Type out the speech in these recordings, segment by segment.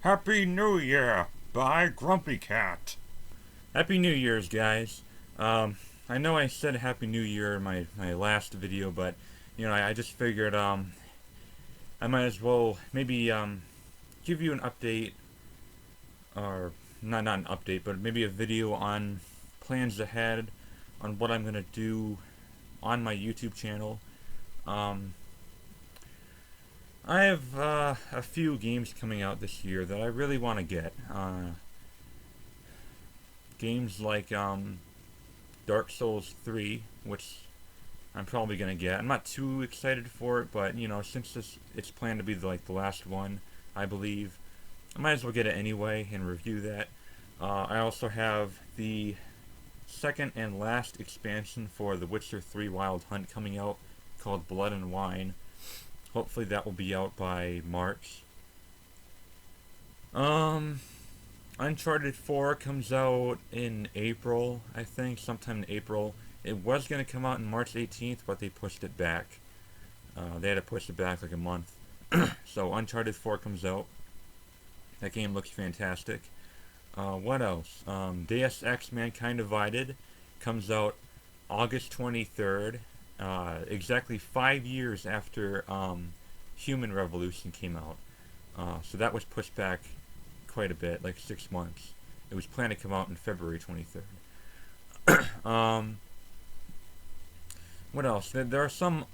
Happy New Year by Grumpy Cat. Happy New Year's, guys. I know I said Happy New Year in my last video, but I just figured I might as well maybe give you an update, or not an update, but maybe a video on plans ahead on what I'm gonna do on my YouTube channel. Um, I have a few games coming out this year that I really want to get. Games like Dark Souls 3, which I'm probably gonna get. I'm not too excited for it, but since it's planned to be the last one, I believe, I might as well get it anyway and review that. I also have the second and last expansion for The Witcher 3 Wild Hunt coming out, called Blood and Wine. Hopefully that will be out by March. Um, Uncharted 4 comes out in April, I think, sometime in April. It was going to come out on March 18th, but they pushed it back. They had to push it back like a month. So Uncharted 4 comes out. That game looks fantastic. What else? Deus Ex Mankind Divided comes out August 23rd, exactly 5 years after Human Revolution came out. So that was pushed back quite a bit, like 6 months. It was planned to come out on February 23rd. What else? There are some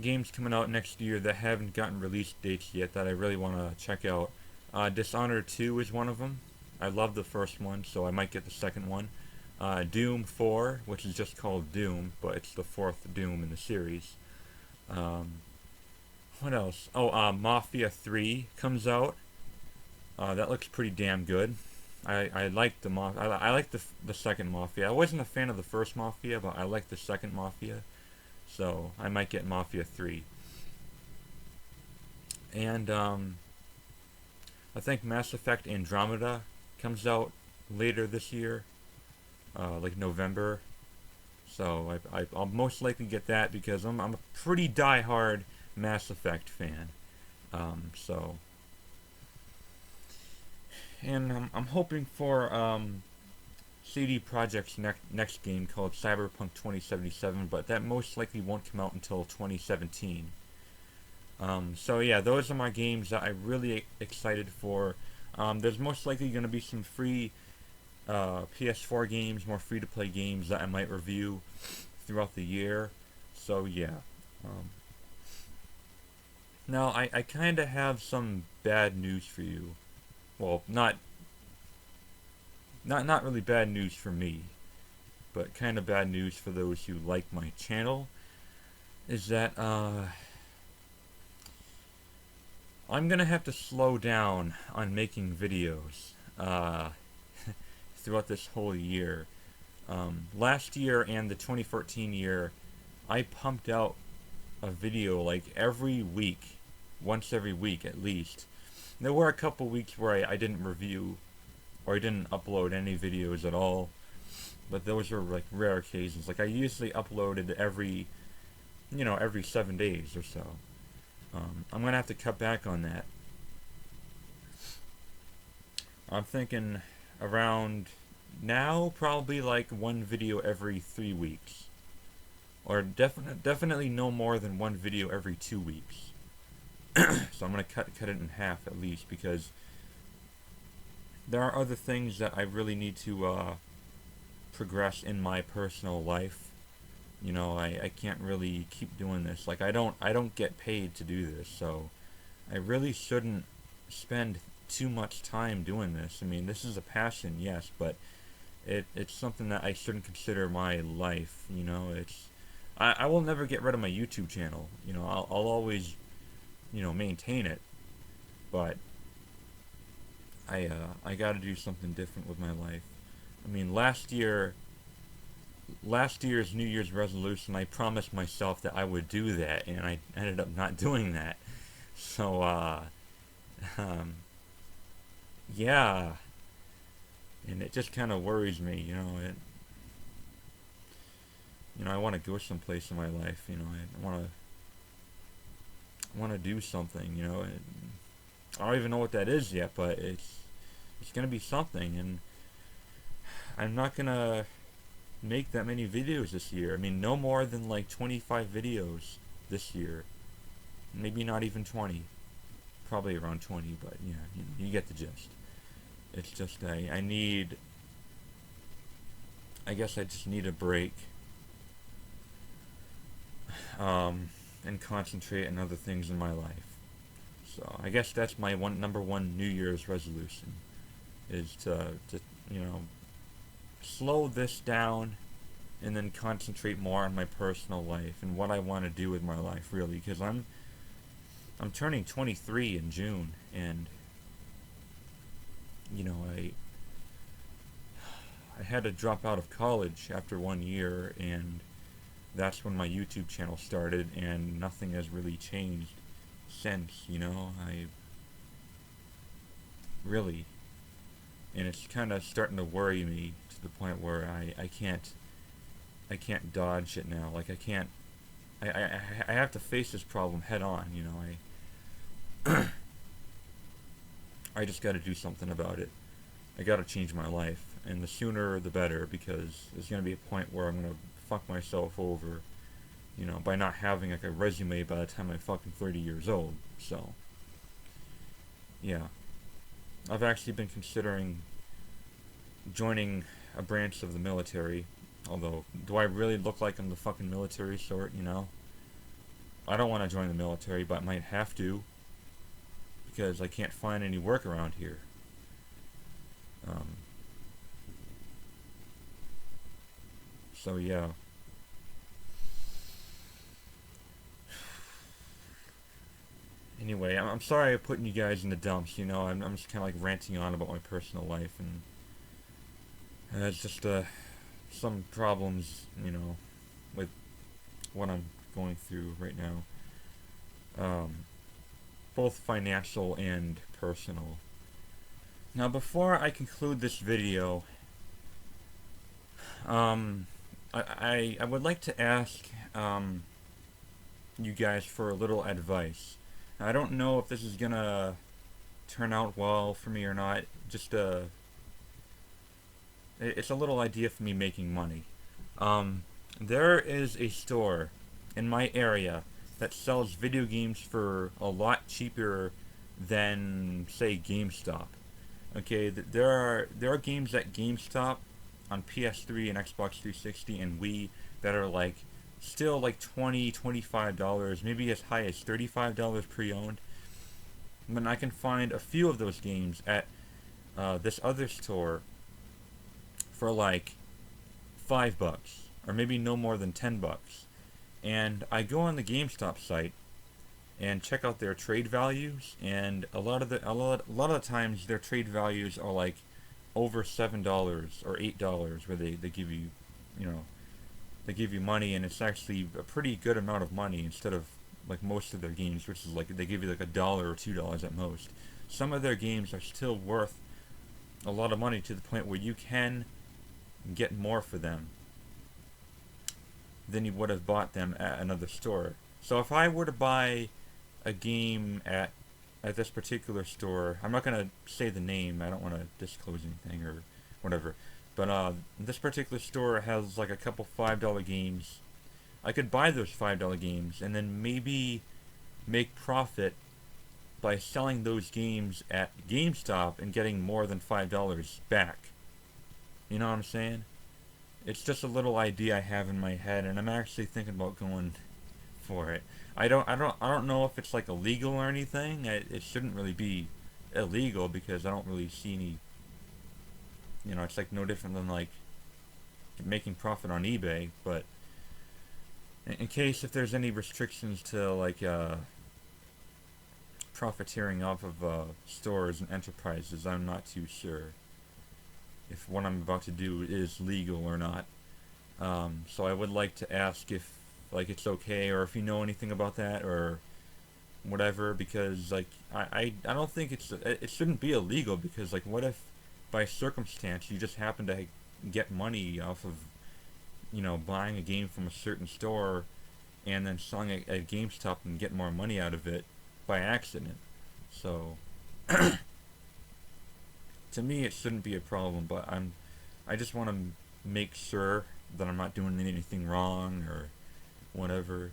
games coming out next year that haven't gotten release dates yet that I really want to check out. Dishonored 2 is one of them. I love the first one, so I might get the second one. Doom 4, which is just called Doom, but it's the fourth Doom in the series. Um, what else? Mafia 3 comes out. That looks pretty damn good. I like I like the second Mafia. I wasn't a fan of the first Mafia, but I like the second Mafia, so I might get Mafia 3. And I think Mass Effect Andromeda comes out later this year, like November. So I'll most likely get that because I'm a pretty die-hard Mass Effect fan. So and I'm hoping for CD Projekt's next game called Cyberpunk 2077, but that most likely won't come out until 2017. So yeah, those are my games that I'm really excited for. There's most likely going to be some free PS4 games, more free-to-play games that I might review throughout the year. So yeah. Now I kind of have some bad news for you. Well, not really bad news for me, but kind of bad news for those who like my channel. Is that I'm gonna have to slow down on making videos throughout this whole year. Last year and the 2014 year, I pumped out a video like every week, once every week at least. There were a couple weeks where I didn't review or I didn't upload any videos at all, but those were like rare occasions. Like I usually uploaded every 7 days or so. I'm gonna have to cut back on that. I'm thinking around now probably like one video every 3 weeks, or definitely no more than one video every 2 weeks. So I'm gonna cut it in half at least because there are other things that I really need to progress in my personal life. I can't really keep doing this. Like I don't get paid to do this, so I really shouldn't spend too much time doing this. I mean, this is a passion, yes, but it's something that I shouldn't consider my life. I will never get rid of my YouTube channel. I'll always maintain it, but I got to do something different with my life. I mean, last year's New Year's resolution, I promised myself that I would do that, and I ended up not doing that. So, um, yeah, and it just kind of worries me. I want to go someplace in my life. I want to do something. I don't even know what that is yet, but it's gonna be something, and I'm not gonna make that many videos this year. I mean, no more than like 25 videos this year. Maybe not even 20. Probably around 20, but yeah, you get the gist. It's just I need. I guess I just need a break. And concentrate on other things in my life. So I guess that's my number one New Year's resolution, is to you know slow this down, and then concentrate more on my personal life and what I want to do with my life, really, because I'm turning 23 in June, and I had to drop out of college after 1 year, and that's when my YouTube channel started, and nothing has really changed since. I really, and it's kind of starting to worry me to the point where I can't dodge it now. Like, I can't. I have to face this problem head on. I just got to do something about it. I got to change my life, and the sooner the better, because there's gonna be a point where I'm gonna fuck myself over, by not having like a resume by the time I'm fucking 30 years old. So, yeah, I've actually been considering joining a branch of the military. Although, do I really look like I'm the fucking military sort? I don't want to join the military, but I might have to, because I can't find any work around here. So yeah. Anyway, I'm sorry I'm putting you guys in the dumps. I'm just kind of like ranting on about my personal life, and it's just some problems, with what I'm going through right now, both financial and personal. Now, before I conclude this video, I would like to ask you guys for a little advice. I don't know if this is gonna turn out well for me or not. Just it's a little idea for me making money. There is a store in my area that sells video games for a lot cheaper than, say, GameStop. Okay, there are games at GameStop on PS3 and Xbox 360 and Wii that are like still like $20, $25, maybe as high as $35 pre-owned. But I can find a few of those games at this other store for like $5, or maybe no more than $10. And I go on the GameStop site and check out their trade values, and a lot of the times their trade values are like over $7 or $8, where they give you, they give you money, and it's actually a pretty good amount of money, instead of like most of their games, which is like they give you like $1 or $2 at most. Some of their games are still worth a lot of money, to the point where you can get more for them than you would have bought them at another store. So if I were to buy a game at this particular store, I'm not gonna say the name. I don't want to disclose anything or whatever. But this particular store has like a couple $5 games. I could buy those $5 games and then maybe make profit by selling those games at GameStop and getting more than $5 back. You know what I'm saying? It's just a little idea I have in my head, and I'm actually thinking about going for it. I don't know if it's like illegal or anything. It shouldn't really be illegal, because I don't really see any. It's like no different than like making profit on eBay. But in case if there's any restrictions to like profiteering off of stores and enterprises, I'm not too sure if what I'm about to do is legal or not. So I would like to ask if like it's okay, or if you know anything about that or whatever, because like I don't think it shouldn't be illegal, because like what if by circumstance you just happen to get money off of buying a game from a certain store and then selling it at GameStop and get more money out of it by accident. So To me, it shouldn't be a problem, but I just want to make sure that I'm not doing anything wrong or whatever.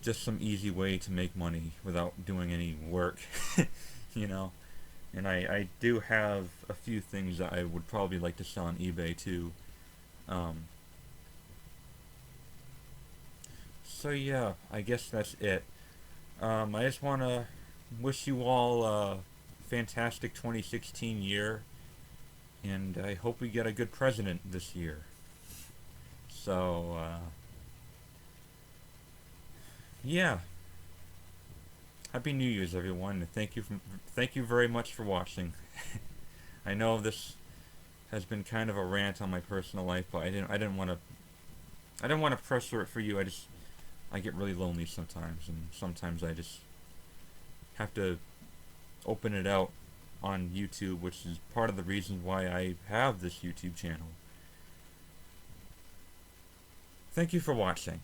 Just some easy way to make money without doing any work, you know. And I do have a few things that I would probably like to sell on eBay too. Um, so yeah, I guess that's it. I just want to wish you all a fantastic 2016 year, and I hope we get a good president this year. So, yeah. Happy New Year's, everyone, and thank you very much for watching. I know this has been kind of a rant on my personal life, but I didn't want to pressure it for you. I get really lonely sometimes, and sometimes I just have to open it out on YouTube, which is part of the reason why I have this YouTube channel. Thank you for watching.